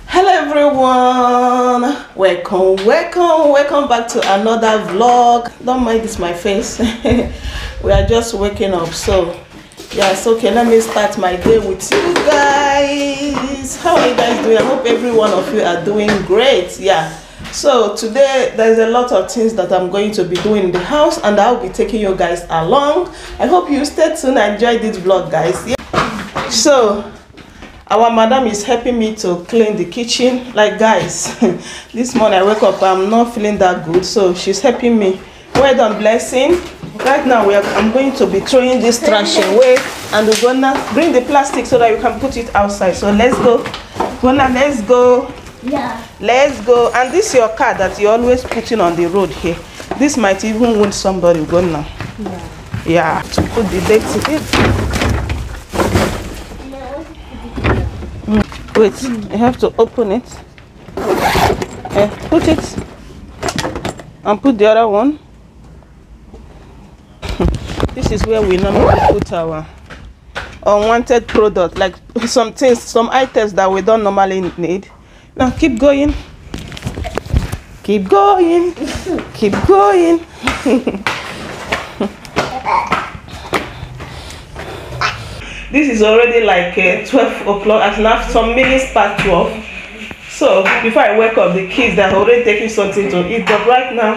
Hello everyone, welcome back to another vlog. Don't mind this my face. We are just waking up, so yes, okay, let me start my day with you guys. How are you guys doing? I hope every one of you are doing great. Yeah, so today there's a lot of things that I'm going to be doing in the house, and I'll be taking you guys along. I hope you stay tuned and enjoy this vlog, guys. Yeah. So our madam is helping me to clean the kitchen. Like, guys, this morning I wake up, I'm not feeling that good, so she's helping me. Well done, Blessing. Right now I'm going to be throwing this trash away, and we're gonna bring the plastic so that you can put it outside. So let's go. Let's go. Yeah. Let's go. And this is your car that you're always putting on the road here. This might even wound somebody. Gonna. Yeah. To put the dates in it. Wait, you have to open it. Put it and put the other one. This is where we normally put our unwanted product, like some things, some items that we don't normally need. Now keep going. Keep going. Keep going. This is already like 12 o'clock, and now some minutes past 12. So before I wake up, the kids are already taking something to eat. But right now,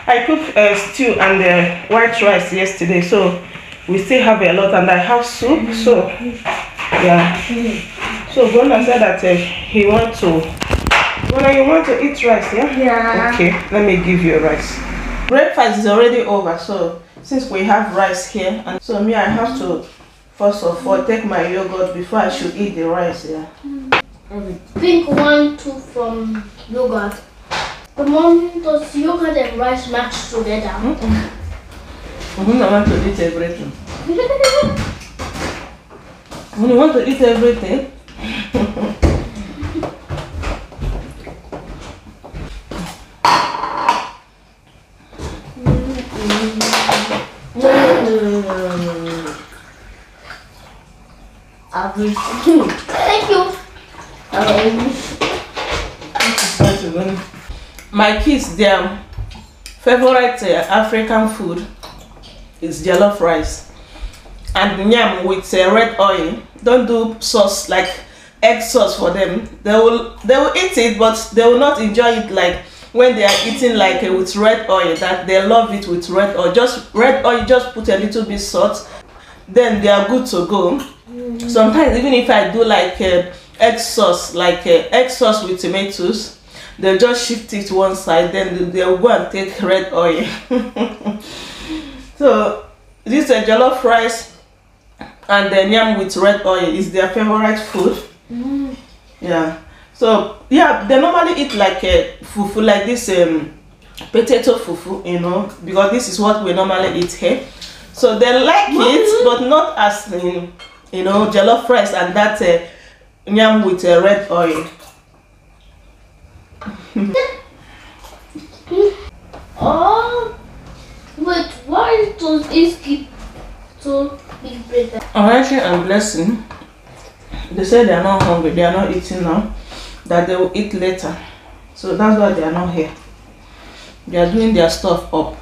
I cooked stew and white rice yesterday, so we still have a lot, and I have soup. So yeah. So Gona said that he want to. Gona, you want to eat rice, yeah? Yeah. Okay, let me give you rice. Breakfast is already over, so since we have rice here, and so me, I have to. First of all, take my yogurt before I should eat the rice, yeah. Pick 1, 2 from yogurt. The mom does yogurt and rice match together. I want to eat everything. You want to eat everything? Thank you. My kids, their favorite African food is jollof rice and yam with red oil. Don't do sauce like egg sauce for them. They will eat it, but they will not enjoy it like when they are eating like with red oil. That they love it with red oil. Just red oil. Just put a little bit salt, then they are good to go. Sometimes even if I do like egg sauce with tomatoes, they'll just shift it one side, then they'll go and take red oil. So this jollof rice and the yam with red oil is their favorite food. Yeah. So yeah, they normally eat like a fufu, like this potato fufu, you know, because this is what we normally eat here. So they like it, but not as you know, jollof rice and that yam with red oil. Oh, wait, why does it keep so big bread? Arashi and Blessing, they say they are not hungry, they are not eating now, that they will eat later. So that's why they are not here. They are doing their stuff up.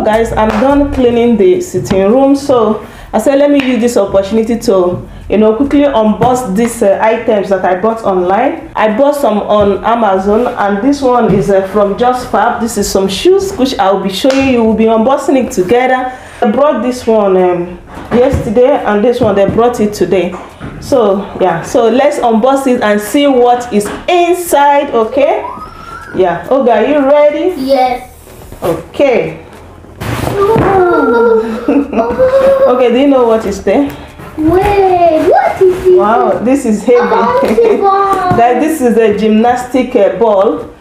so guys, I'm done cleaning the sitting room. So I said let me use this opportunity to, you know, quickly unbox these items that I bought online. I bought some on Amazon, and this one is from Just Fab. This is some shoes which I'll be showing you. We'll be unboxing it together. I brought this one yesterday, and this one they brought it today. So yeah, so let's unbox it and see what is inside. Okay, yeah. Okay, are you ready? Yes. Okay. Okay, do you know what is there? Wait, what is it? Wow, this is heavy. Guys, this is a gymnastic ball.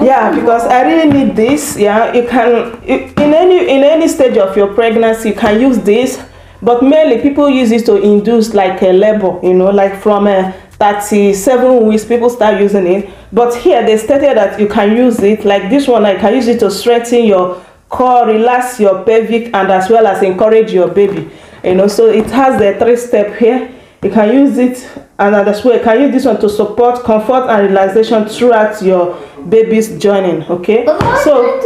Yeah, because I really need this. Yeah, you can in any stage of your pregnancy you can use this, but mainly people use it to induce like a labor, you know, like from 37 weeks people start using it. But here they stated that you can use it like this one. I can use it to strengthen your core, relax your pelvic, and as well as encourage your baby, you know. So it has the 3-step here. You can use it, and as well you can use this one to support comfort and relaxation throughout your baby's journey. Okay, so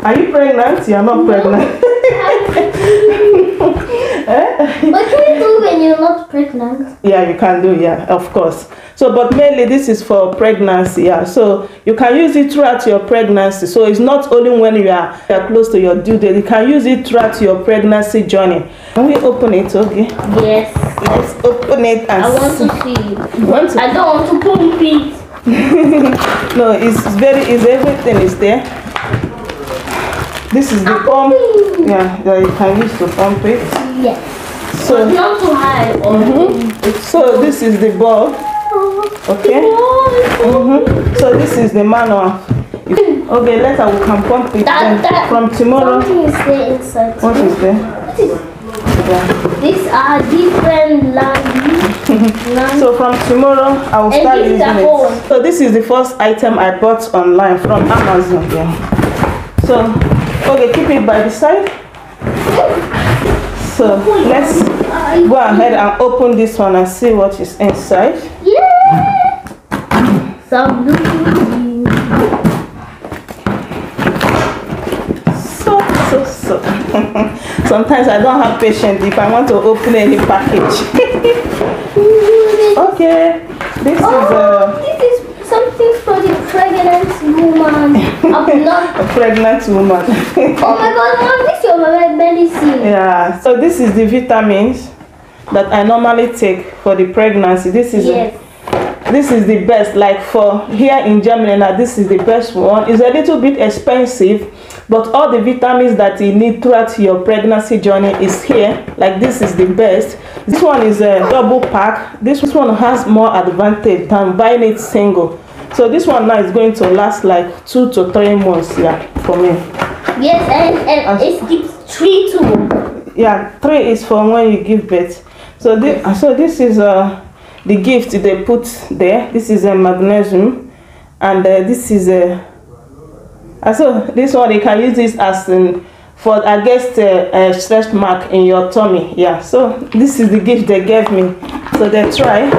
are you pregnant? You are not pregnant. What can you do when you're not pregnant? Yeah, you can do, yeah, of course. So but mainly this is for pregnancy. Yeah, so you can use it throughout your pregnancy. So it's not only when you are close to your due date. You can use it throughout your pregnancy journey. Can we open it? Okay, Yes. let's open it and I want to see. You want to? I don't want to pump it. No, it's everything is there. This is the pump. Yeah, that you can use to pump it. Yes. So Not too high. so this is the bulb. Okay. So this is the manual. Okay, later we can pump it. Then from tomorrow. Something is there inside. What is there? What is Yeah. These are different languages. So from tomorrow I will start this is using a it. phone. So this is the first item I bought online from Amazon. Yeah. So okay, keep it by the side. So let's go ahead and open this one and see what is inside. Yeah. Some blue. So sometimes I don't have patience if I want to open any package. Okay, this is something for the pregnant woman. I'm not. a pregnant woman. Oh my God, Mom, this is your medicine. Yeah, so this is the vitamins that I normally take for the pregnancy. This is this is the best. Like for here in Germany now, this is the best one. It's a little bit expensive, but all the vitamins that you need throughout your pregnancy journey is here. Like this is the best. This one is a double pack. This one has more advantage than buying it single. So this one now is going to last like 2 to 3 months. Yeah, for me. Yes, and it gives 3 too. Yeah, 3 is for when you give birth. So this is the gift they put there. This is a magnesium, and this is a. So this one you can use this as for against a stretch mark in your tummy. Yeah. So this is the gift they gave me. So they try.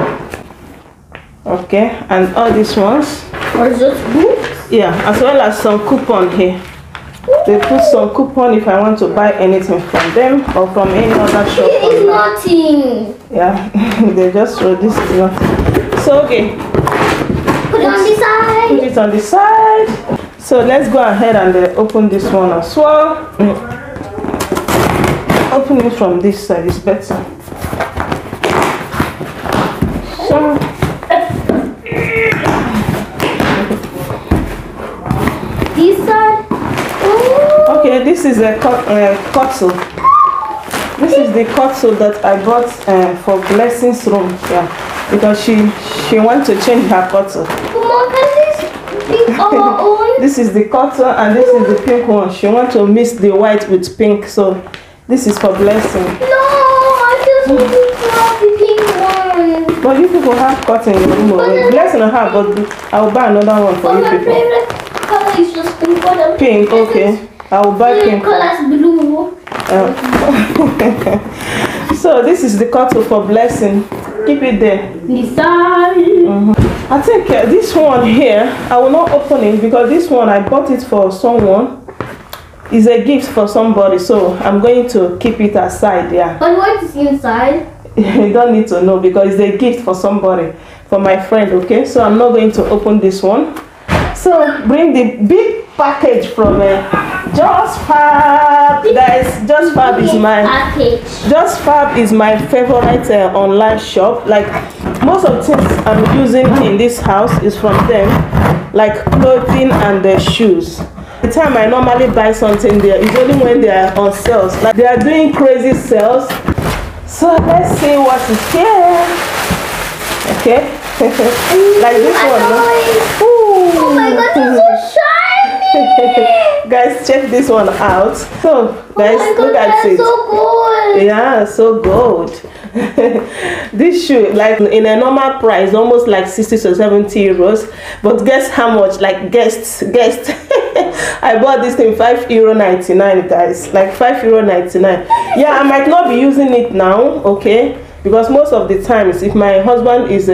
Okay, and all these ones. Or just books? Yeah, as well as some coupon here. They put some coupon if I want to buy anything from them or from any other shop. It's nothing. Yeah, they just throw this one. So okay, Put it on the side. put it on the side. So let's go ahead and open this one as well. Open it from this side is better. So This side. Oh. okay, this is a cotton. This is the cotton that I bought for Blessing's room. Yeah, because she wants to change her cotton. Mom, can this be our own? This is the cotton and this is the pink one. She wants to mix the white with pink. So this is for Blessing. No, I just want to have the pink one. But you people have cotton in your room. Blessing I have, but I will buy another one for But you my people. favorite color is just pink. Pink, okay. I will buy pink. Color is blue. So this is the cotton for Blessing. Keep it there. I think this one here, I will not open it because this one I bought it for someone. It's a gift for somebody, so I'm going to keep it aside. Yeah. But what is inside? You don't need to know because it's a gift for somebody, for my friend. Okay, so I'm not going to open this one. So bring the big package from Just Fab, guys. Just Fab is my Just Fab is my favorite online shop. Like most of the things I'm using in this house is from them, like clothing and shoes. The time I normally buy something there is only when they are on sales. Like they are doing crazy sales. So let's see what is here. Okay. Like this one. Oh my god, it's so shiny! Guys, check this one out. So guys, look at it. So good. Yeah, so good. This shoe, like in a normal price, almost like 60 to 70 euros. But guess how much? Like guess. I bought this thing €5.99, guys. Like €5.99. Yeah, I might not be using it now, okay? Because most of the times, if my husband is,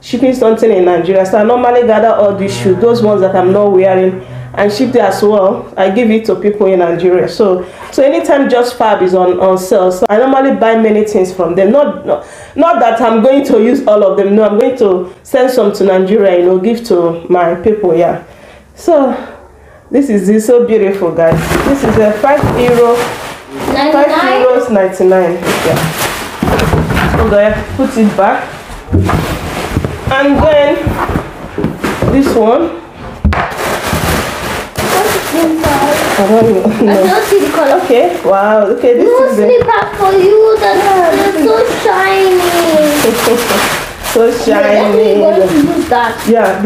shipping something in Nigeria, so I normally gather all these shoes, those ones that I'm not wearing, and ship it as well. I give it to people in Nigeria. So anytime Just Fab is on sale, so I normally buy many things from them. Not that I'm going to use all of them. No, I'm going to send some to Nigeria, give to my people. Yeah. So this is so beautiful, guys. This is a €5.99. Yeah. So there, put it back, and then this one. I don't know. I don't see the color. Okay, wow. Okay, this is the slipper for you. That's so shiny. So shiny. That. Yeah,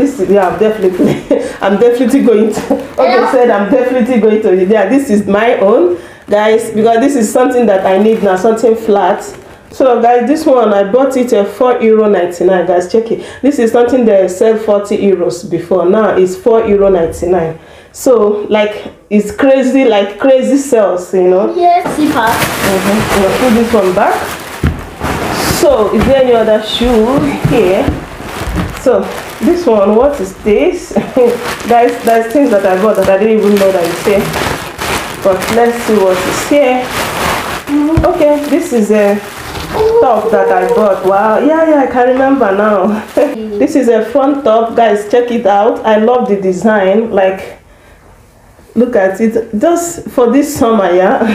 definitely. I'm definitely going to. Okay, said I'm definitely going to. Yeah, this is my own, guys, because this is something that I need now, something flat. So guys, this one I bought it at €4.99. Guys, check it. This is something they sell 40 euros before. Now it's €4.99. So like it's crazy, like crazy sales, Yes, zipper. Put this one back. So is there any other shoe here? So this one, what is this? Guys, there's things that I bought that I didn't even know that it's here. But let's see what is here. Okay, this is a top that I bought. Wow, yeah, I can remember now. This is a front top, guys. Check it out. I love the design. Like, look at it. Just for this summer, yeah.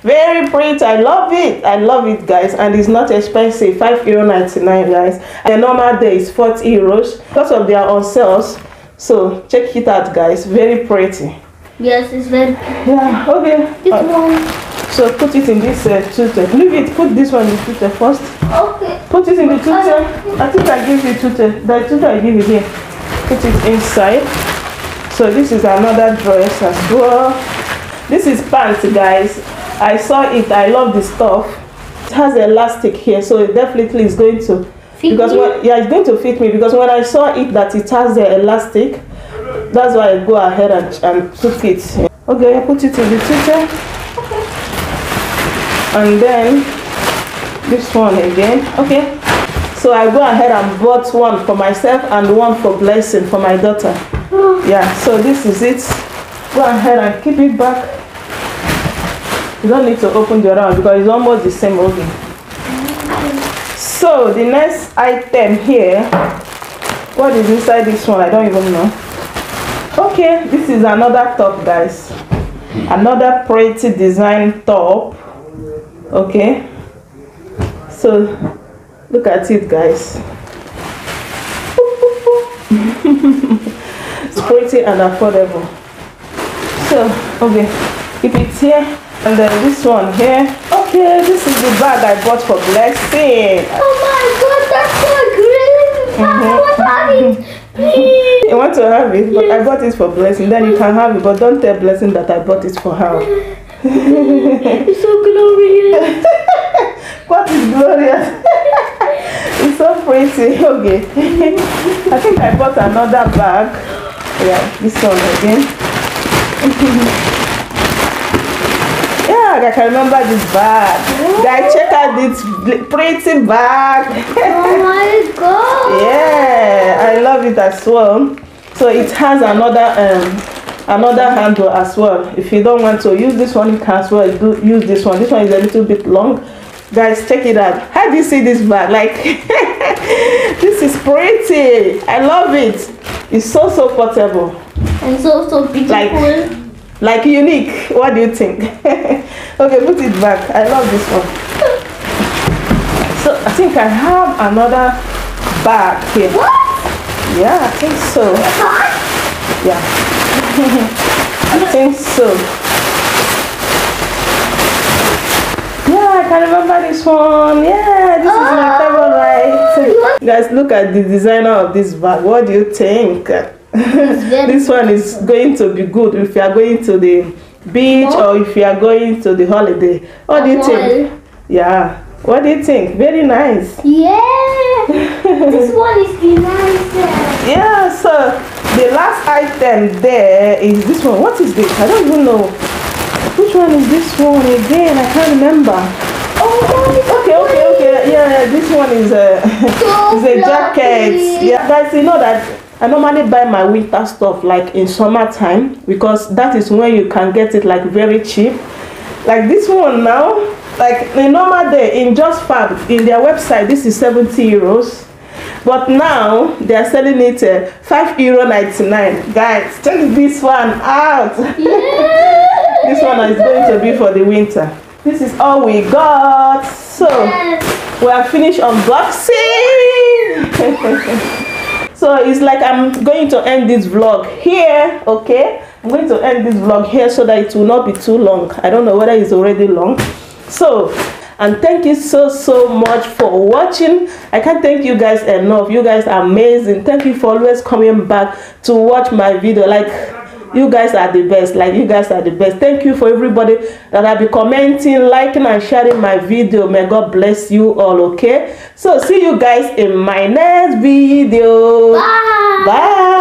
Very pretty. I love it. I love it, guys. And it's not expensive. €5.99, guys. The normal day is 40 euros because of their on sales. So check it out, guys. Very pretty. Yes, it's very. Yeah. Okay. This one. So put it in this tutor. Leave it. Put this one in the tutor first. Okay. Put it in the tutor. I think I give you tutor. The tutor I give you here. Put it inside. So this is another dress as well. This is pants, guys. I saw it. I love the stuff. It has elastic here, so it definitely is going to fit because it's going to fit me because when I saw it that it has the elastic, that's why I go ahead and took it. Okay, I put it in the tutor. And then this one again. Okay, so I go ahead and bought one for myself and one for Blessing for my daughter. Yeah, so this is it. Go ahead and keep it back. You don't need to open the other one because it's almost the same oven. So the next item here, what is inside this one? I don't even know. Okay, this is another top, guys. Another pretty design top. Okay, so look at it, guys. It's pretty and affordable. So okay, keep it here. And then this one here. Okay, this is the bag I bought for Blessing. Oh my god, that's so great! I want to have it, please. You want to have it, but I bought it for Blessing. Then you can have it, but don't tell Blessing that I bought it for her. It's so glorious. What is glorious? It's so pretty. Okay. I think I bought another bag. Yeah, this one again. Yeah, I can remember this bag. Guys, check out this pretty bag. Oh my god. Yeah, I love it as well. So it has another another handle as well. If you don't want to use this one, you can as well use this one. This one is a little bit long. Guys, check it out. How do you see this bag? Like this is pretty. I love it. It's so portable and so beautiful, like unique. What do you think? Okay, put it back. I love this one. So I think I have another bag here. What? Yeah, I think so. Yeah. I think so. Yeah, I can remember this one. Yeah, this is my favorite. Guys, look at the designer of this bag. What do you think? This one is going to be good if you are going to the beach or if you are going to the holiday. What do you think? Yeah. What do you think? Very nice. Yeah. This one is the nicest. Yeah, so the last item there is this one. What is this? I don't even know. Which one is this one again? I can't remember. Oh, okay. Yeah, this one is a jacket. Yeah, guys, you know that I normally buy my winter stuff like in summertime because that is when you can get it like very cheap. Like this one now, like a normal day in Just Fab in their website, this is 70 euros. But now they are selling it €5.99. Guys, check this one out. Yeah. This one is going to be for the winter. This is all we got. So we are finished unboxing. So it's like I'm going to end this vlog here. Okay, I'm going to end this vlog here so that it will not be too long. I don't know whether it's already long. So, and thank you so much for watching. I can't thank you guys enough. You guys are amazing. Thank you for always coming back to watch my video. Like, you guys are the best. Like, you guys are the best. Thank you for everybody that will be commenting, liking and sharing my video. May God bless you all. Okay, so see you guys in my next video. Bye. Bye.